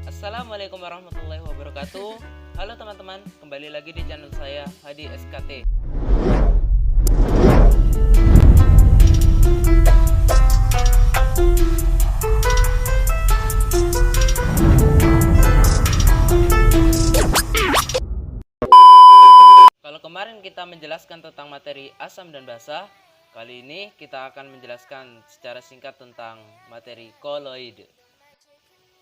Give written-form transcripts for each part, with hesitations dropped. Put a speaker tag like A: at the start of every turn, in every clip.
A: Assalamualaikum warahmatullahi wabarakatuh. Halo teman-teman, kembali lagi di channel saya Hadi SKT. Kalau kemarin kita menjelaskan tentang materi asam dan basa, kali ini kita akan menjelaskan secara singkat tentang materi koloid.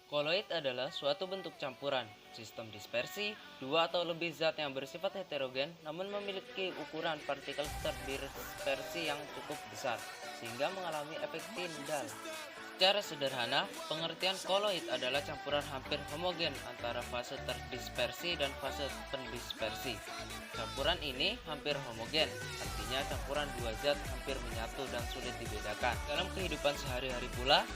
A: Koloid adalah suatu bentuk campuran, sistem dispersi, dua atau lebih zat yang bersifat heterogen namun memiliki ukuran partikel terdispersi yang cukup besar, sehingga mengalami efek Tyndall. Secara sederhana, pengertian koloid adalah campuran hampir homogen antara fase terdispersi dan fase pendispersi. Campuran ini hampir homogen, artinya campuran dua zat hampir menyatu dan sulit dibedakan. Dalam kehidupan sehari-hari pula,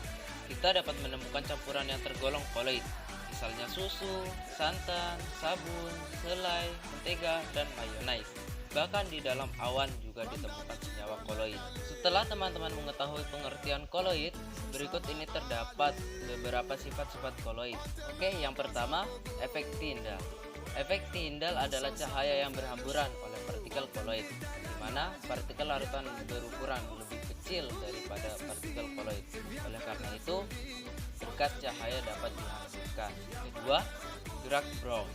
A: kita dapat menemukan campuran yang tergolong koloid, misalnya susu, santan, sabun, selai, mentega, dan mayonnaise. Bahkan di dalam awan juga ditemukan senyawa koloid. Setelah teman-teman mengetahui pengertian koloid, berikut ini terdapat beberapa sifat-sifat koloid. Oke, yang pertama, efek Tyndall. Efek Tyndall adalah cahaya yang berhamburan oleh partikel koloid, di mana partikel larutan berukuran lebih kecil daripada partikel koloid. Oleh karena itu, berkat cahaya dapat dihamburkan. Kedua, gerak Brown.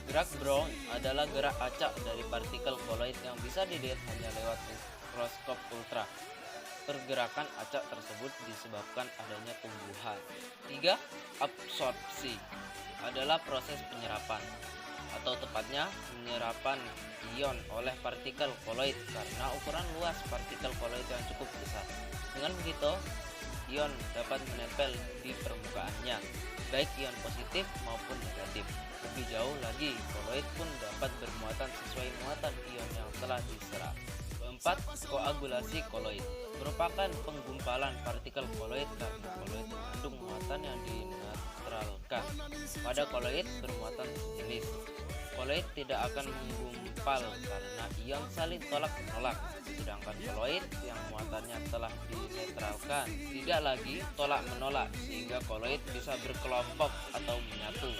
A: Gerak Brown adalah gerak acak dari partikel koloid yang bisa dilihat hanya lewat mikroskop ultra. Pergerakan acak tersebut disebabkan adanya tumbuhan. 3. Absorpsi adalah proses penyerapan, atau tepatnya penyerapan ion oleh partikel koloid karena ukuran luas partikel koloid yang cukup besar. Dengan begitu, ion dapat menempel di permukaannya, baik ion positif maupun negatif. Lebih jauh lagi, koloid pun dapat bermuatan sesuai muatan ion yang telah diserap. Keempat, koagulasi koloid merupakan penggumpalan partikel koloid karena koloid mengandung muatan yang dinetralkan. Pada koloid bermuatan sejenis, koloid tidak akan menggumpal karena ion saling tolak-menolak, sedangkan koloid yang muatannya telah dinetralkan tidak lagi tolak-menolak, sehingga koloid bisa berkelompok atau menyatu.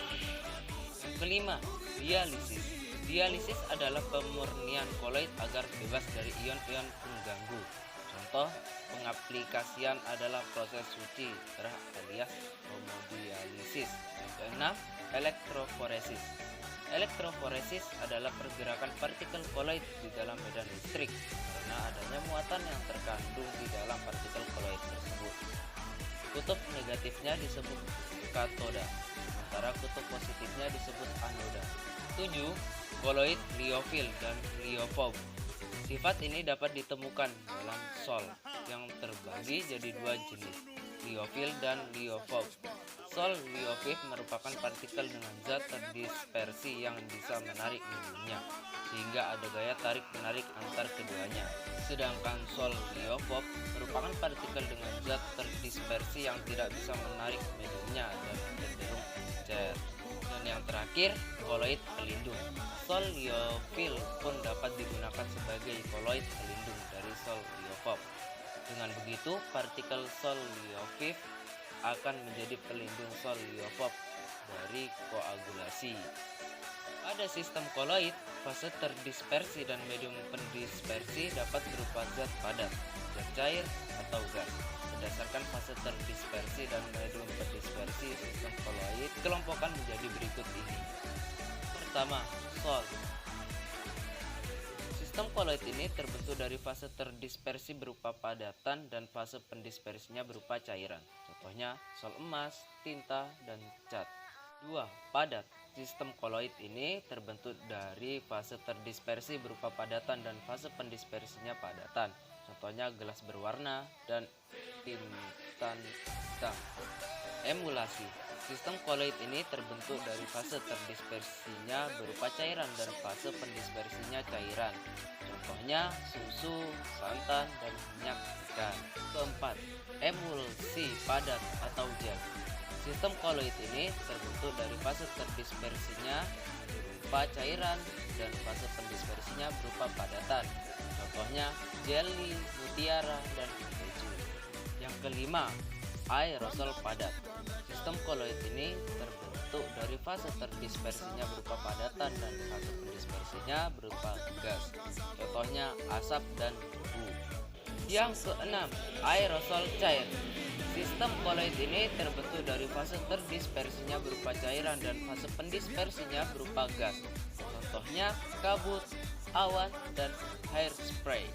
A: Yang kelima, dialisis. Dialisis adalah pemurnian koloid agar bebas dari ion-ion pengganggu. Contoh pengaplikasian adalah proses suci darah alias hemodialisis. Yang keenam, elektroforesis. Elektroforesis adalah pergerakan partikel koloid di dalam medan listrik karena adanya muatan yang terkandung di dalam partikel koloid tersebut. Kutub negatifnya disebut katoda, sementara kutub positifnya disebut anoda. 7. Koloid liofil dan liophobe. Sifat ini dapat ditemukan dalam sol yang terbagi jadi dua jenis, liofil dan liophobe. Sol liofil merupakan partikel dengan zat terdispersi yang bisa menarik mediumnya, sehingga ada gaya tarik-menarik antar keduanya. Sedangkan sol liophobe merupakan partikel dengan zat terdispersi yang tidak bisa menarik mediumnya dan cenderung encer. Dan yang terakhir, koloid pelindung. Sol liofil pun dapat digunakan sebagai koloid pelindung dari sol liophobe. Dengan begitu, partikel sol liofil akan menjadi pelindung sol liophobe dari koagulasi. Pada sistem koloid, fase terdispersi dan medium pendispersi dapat berupa zat padat, zat cair, atau gas. Berdasarkan fase terdispersi dan medium pendispersi sistem koloid dikelompokkan menjadi berikut ini. Pertama, sol. Sistem koloid ini terbentuk dari fase terdispersi berupa padatan dan fase pendispersinya berupa cairan. Contohnya sol emas, tinta, dan cat. 2. Padat. Sistem koloid ini terbentuk dari fase terdispersi berupa padatan dan fase pendispersinya padatan. Contohnya gelas berwarna dan tinta hitam. Emulasi. Sistem koloid ini terbentuk dari fase terdispersinya berupa cairan dan fase pendispersinya cairan. Contohnya susu, santan, dan minyak ikan. Keempat, emulsi padat atau gel. Sistem koloid ini terbentuk dari fase terdispersinya berupa cairan dan fase pendispersinya berupa padatan. Contohnya jelly, mutiara, dan keju. Yang kelima, aerosol padat. Sistem koloid ini terbentuk fase terdispersinya berupa padatan dan fase pendispersinya berupa gas. Contohnya asap dan debu. Yang keenam, aerosol cair. Sistem koloid ini terbentuk dari fase terdispersinya berupa cairan dan fase pendispersinya berupa gas. Contohnya kabut, awan, dan hairspray.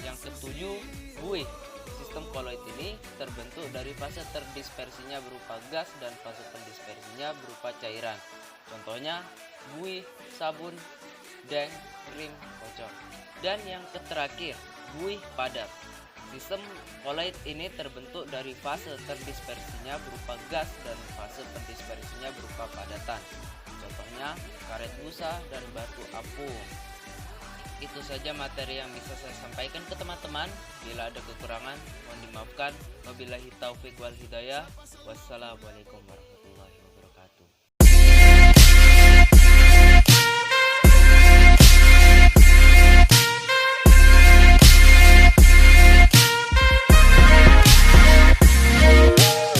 A: Yang ketujuh, buih. Sistem koloid ini terbentuk dari fase terdispersinya berupa gas dan fase pendispersinya berupa cairan. Contohnya buih, sabun, dan krim kocok. Dan yang terakhir, buih padat. Sistem koloid ini terbentuk dari fase terdispersinya berupa gas dan fase pendispersinya berupa padatan. Contohnya karet busa dan batu apung. Itu saja materi yang bisa saya sampaikan ke teman-teman. Bila ada kekurangan, mohon dimaafkan. Wabillahi taufik wal hidayah. Wassalamualaikum warahmatullahi wabarakatuh.